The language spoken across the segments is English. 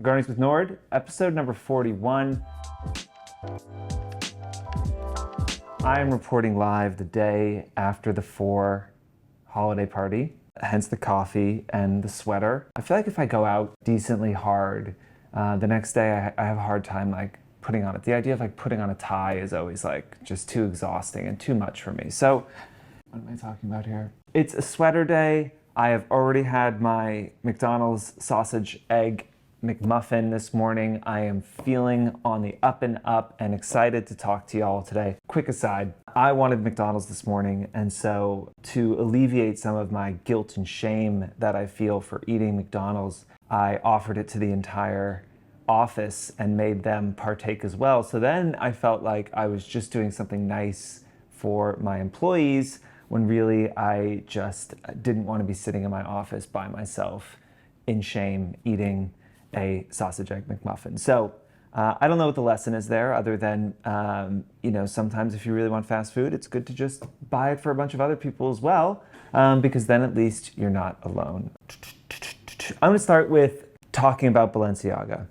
Negronis with Nord, episode number 41. I am reporting live the day after the 4 holiday party, hence the coffee and the sweater. I feel like if I go out decently hard, the next day I have a hard time putting on it. The idea of putting on a tie is always just too exhausting and too much for me. So what am I talking about here? It's a sweater day. I have already had my McDonald's sausage egg McMuffin this morning. I am feeling on the up and up and excited to talk to y'all today. Quick aside, I wanted McDonald's this morning, and so to alleviate some of my guilt and shame that I feel for eating McDonald's, I offered it to the entire office and made them partake as well. So then I felt like I was just doing something nice for my employees when really I just didn't want to be sitting in my office by myself in shame eating a sausage egg McMuffin. So I don't know what the lesson is there other than, sometimes if you really want fast food, it's good to just buy it for a bunch of other people as well, because then at least you're not alone. I'm going to start with talking about Balenciaga.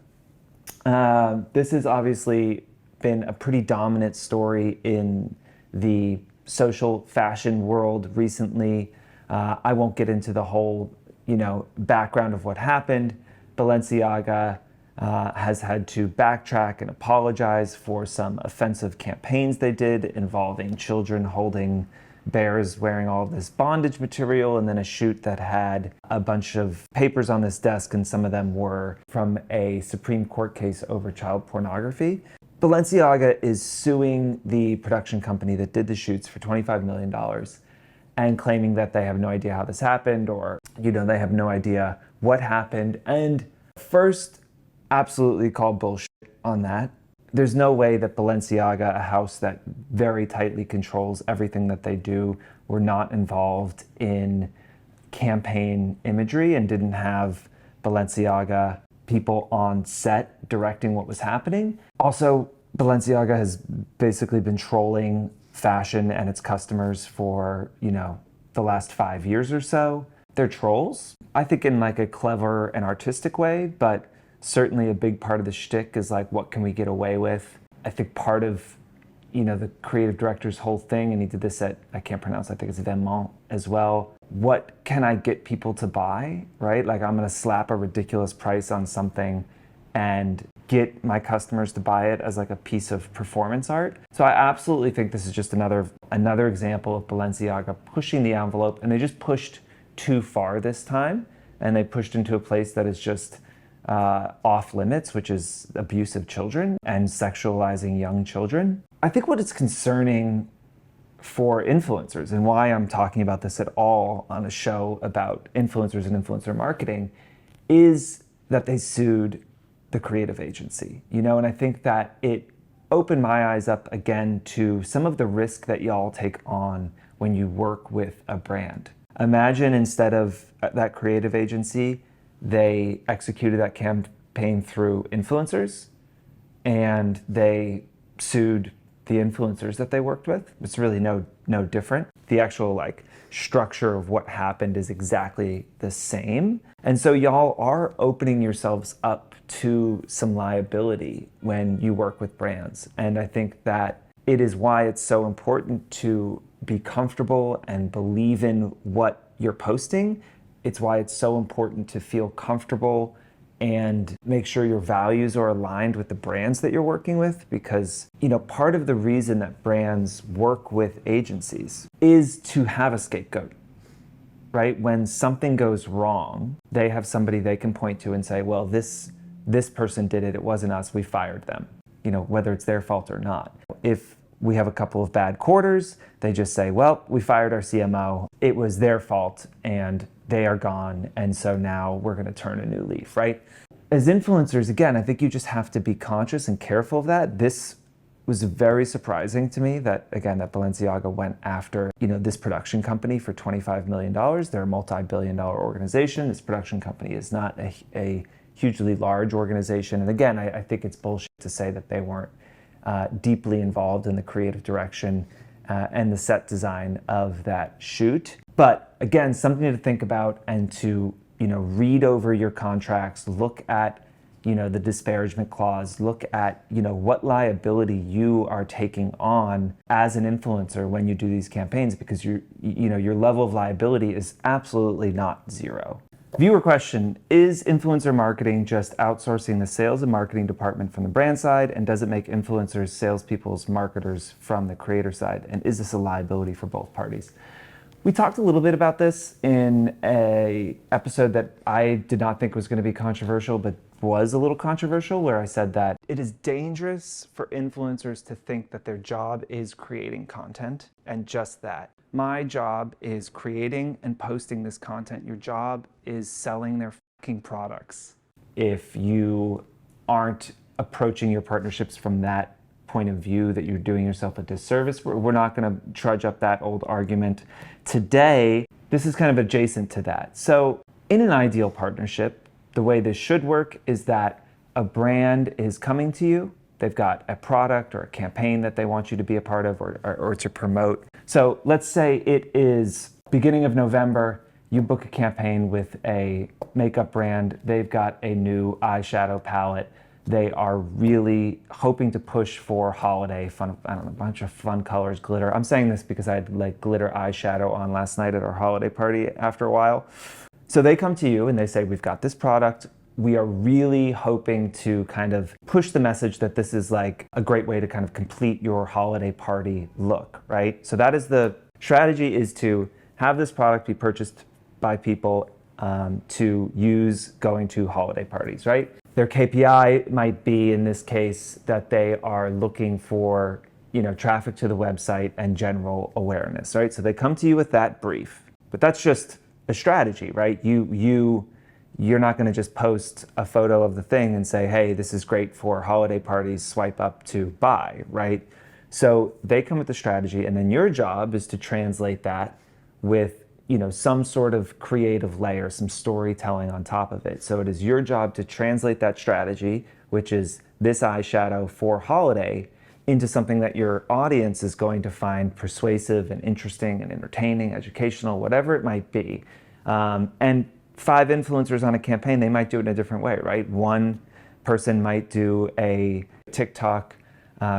This has obviously been a pretty dominant story in the social fashion world recently. I won't get into the whole, background of what happened. Balenciaga has had to backtrack and apologize for some offensive campaigns they did involving children holding bears wearing all of this bondage material, and then a shoot that had a bunch of papers on this desk, and some of them were from a Supreme Court case over child pornography. Balenciaga is suing the production company that did the shoots for $25 million and claiming that they have no idea how this happened, or, they have no idea what happened. And first, absolutely call bullshit on that. There's no way that Balenciaga, a house that very tightly controls everything that they do, were not involved in campaign imagery and didn't have Balenciaga people on set directing what was happening. Also, Balenciaga has basically been trolling fashion and its customers for, the last 5 years or so. They're trolls, I think, in a clever and artistic way, but certainly a big part of the shtick is what can we get away with? I think part of, the creative director's whole thing, and he did this at, I can't pronounce, I think it's Vêtements as well. What can I get people to buy, right? I'm going to slap a ridiculous price on something and get my customers to buy it as a piece of performance art. So I absolutely think this is just another example of Balenciaga pushing the envelope, and they just pushed too far this time, and they pushed into a place that is just off limits, which is abuse of children and sexualizing young children. I think what is concerning for influencers, and why I'm talking about this at all on a show about influencers and influencer marketing, is that they sued the creative agency, and I think that it opened my eyes up again to some of the risk that y'all take on when you work with a brand. Imagine instead of that creative agency, they executed that campaign through influencers and they sued the influencers that they worked with. It's really no different. The actual structure of what happened is exactly the same. And so y'all are opening yourselves up to some liability when you work with brands. And I think that it is why it's so important to be comfortable and believe in what you're posting. It's why it's so important to feel comfortable and make sure your values are aligned with the brands that you're working with, because, part of the reason that brands work with agencies is to have a scapegoat, right? When something goes wrong, they have somebody they can point to and say, well, this person did it, it wasn't us, we fired them, whether it's their fault or not. If we have a couple of bad quarters, they just say, well, we fired our CMO, it was their fault, and they are gone, and so now we're going to turn a new leaf, right? As influencers, again, I think you just have to be conscious and careful of that. This was very surprising to me that Balenciaga went after, this production company for $25 million. They're a multi-billion-dollar organization. This production company is not a hugely large organization. And again, I think it's bullshit to say that they weren't deeply involved in the creative direction and the set design of that shoot. But again, something to think about and to read over your contracts, look at the disparagement clause, look at, what liability you are taking on as an influencer when you do these campaigns, because your level of liability is absolutely not zero. Viewer question: is influencer marketing just outsourcing the sales and marketing department from the brand side? And does it make influencers salespeople's marketers from the creator side? And is this a liability for both parties? We talked a little bit about this in an episode that I did not think was going to be controversial, but was a little controversial, where I said that it is dangerous for influencers to think that their job is creating content, and just that. My job is creating and posting this content. Your job is selling their fucking products. If you aren't approaching your partnerships from that point of view, that you're doing yourself a disservice. We're not going to trudge up that old argument today. This is kind of adjacent to that. So in an ideal partnership, the way this should work is that a brand is coming to you. They've got a product or a campaign that they want you to be a part of or to promote. So let's say it is beginning of November. You book a campaign with a makeup brand. They've got a new eyeshadow palette. They are really hoping to push for holiday fun, a bunch of fun colors, glitter. I'm saying this because I had like glitter eyeshadow on last night at our holiday party after a while. So they come to you and they say, we've got this product. We are really hoping to kind of push the message that this is like a great way to kind of complete your holiday party look, right? So that is the strategy, is to have this product be purchased by people to use going to holiday parties, right? Their KPI might be, in this case, that they are looking for, traffic to the website and general awareness, right? So they come to you with that brief, but that's just a strategy, right? You're not going to just post a photo of the thing and say, hey, this is great for holiday parties, swipe up to buy, right? So they come with the strategy, and then your job is to translate that with some sort of creative layer, some storytelling on top of it. So it is your job to translate that strategy, which is this eyeshadow for holiday, into something that your audience is going to find persuasive and interesting and entertaining, educational, whatever it might be. And 5 influencers on a campaign, they might do it in a different way, right? One person might do a TikTok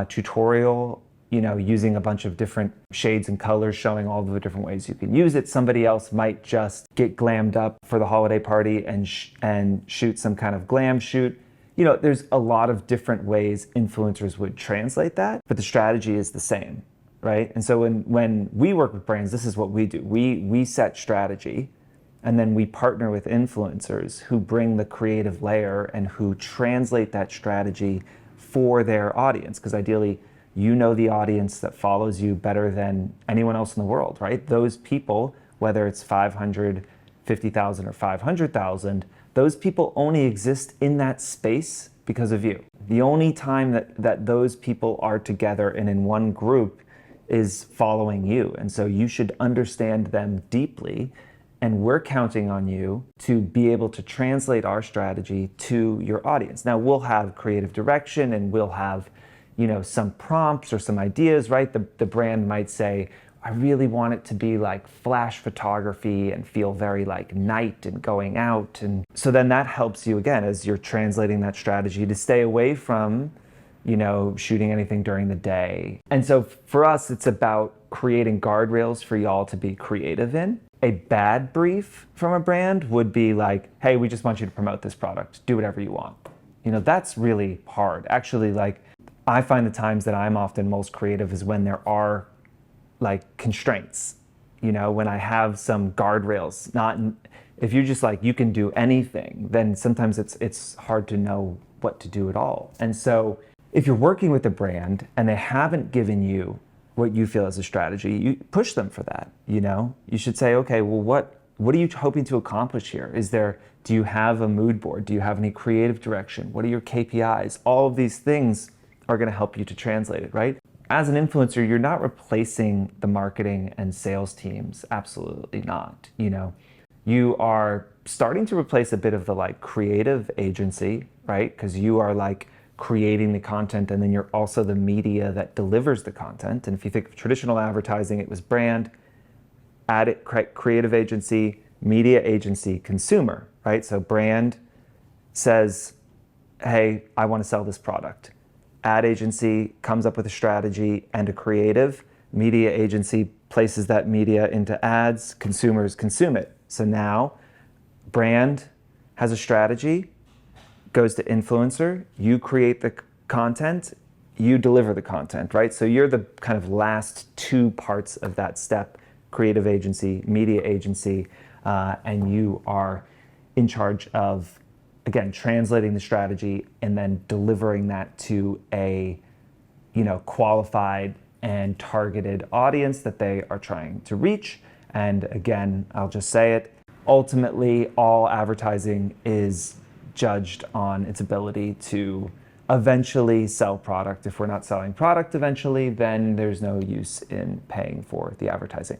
tutorial, using a bunch of different shades and colors, showing all of the different ways you can use it. Somebody else might just get glammed up for the holiday party and shoot some kind of glam shoot. There's a lot of different ways influencers would translate that, but the strategy is the same, right? And so when we work with brands, this is what we do. We set strategy, and then we partner with influencers who bring the creative layer and who translate that strategy for their audience, because ideally, the audience that follows you better than anyone else in the world, right? Those people, whether it's 500, 50,000 or 500,000, those people only exist in that space because of you. The only time that those people are together and in one group is following you. And so you should understand them deeply. And we're counting on you to be able to translate our strategy to your audience. Now, we'll have creative direction and we'll have some prompts or some ideas, right? The brand might say, I really want it to be like flash photography and feel very like night and going out. And so then that helps you, again, as you're translating that strategy, to stay away from, shooting anything during the day. And so for us, it's about creating guardrails for y'all to be creative in. A bad brief from a brand would be like, hey, we just want you to promote this product. Do whatever you want. That's really hard. Actually, I find the times that I'm often most creative is when there are constraints, when I have some guardrails. If you're just you can do anything, then sometimes it's hard to know what to do at all. And so if you're working with a brand and they haven't given you what you feel is a strategy, you push them for that. You should say, okay, well, what are you hoping to accomplish here? Do you have a mood board? Do you have any creative direction? What are your KPIs? All of these things are going to help you to translate it, right? As an influencer, you're not replacing the marketing and sales teams. Absolutely not. You are starting to replace a bit of the creative agency, right? Because you are creating the content, and then you're also the media that delivers the content. And if you think of traditional advertising, it was brand, creative agency, media agency, consumer, right? So brand says, hey, I want to sell this product. Ad agency comes up with a strategy and a creative. Media agency places that media into ads. Consumers consume it. So now brand has a strategy, goes to influencer, you create the content, you deliver the content, right? So you're the kind of last two parts of that step, creative agency, media agency, and you are in charge of, again, translating the strategy and then delivering that to a, qualified and targeted audience that they are trying to reach. And again, I'll just say it, ultimately, all advertising is judged on its ability to eventually sell product. If we're not selling product eventually, then there's no use in paying for the advertising.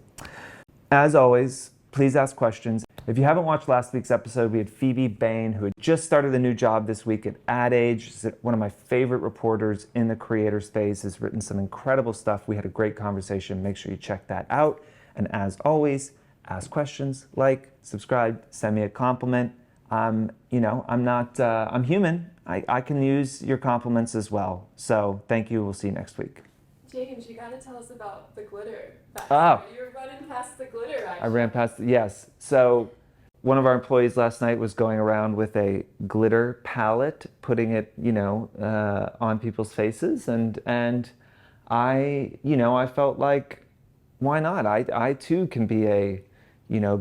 As always, please ask questions. If you haven't watched last week's episode, we had Phoebe Bain, who had just started a new job this week at Ad Age. She's one of my favorite reporters in the creator space, has written some incredible stuff. We had a great conversation. Make sure you check that out. And as always, ask questions, like, subscribe, send me a compliment. I'm human. I can use your compliments as well. So thank you. We'll see you next week. James, you gotta tell us about the glitter. Oh. You were running past the glitter, actually. I ran past, yes. So one of our employees last night was going around with a glitter palette, putting it, on people's faces. And I felt like, why not? I too can be a,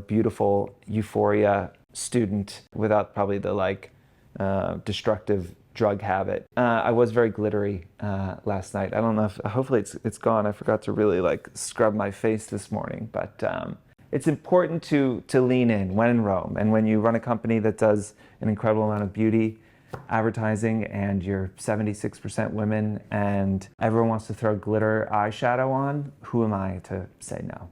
beautiful euphoria student without probably the destructive drug habit. I was very glittery last night. I don't know if, hopefully it's gone. I forgot to really scrub my face this morning, but it's important to lean in when in Rome. And when you run a company that does an incredible amount of beauty advertising and you're 76% women and everyone wants to throw glitter eyeshadow on, who am I to say no?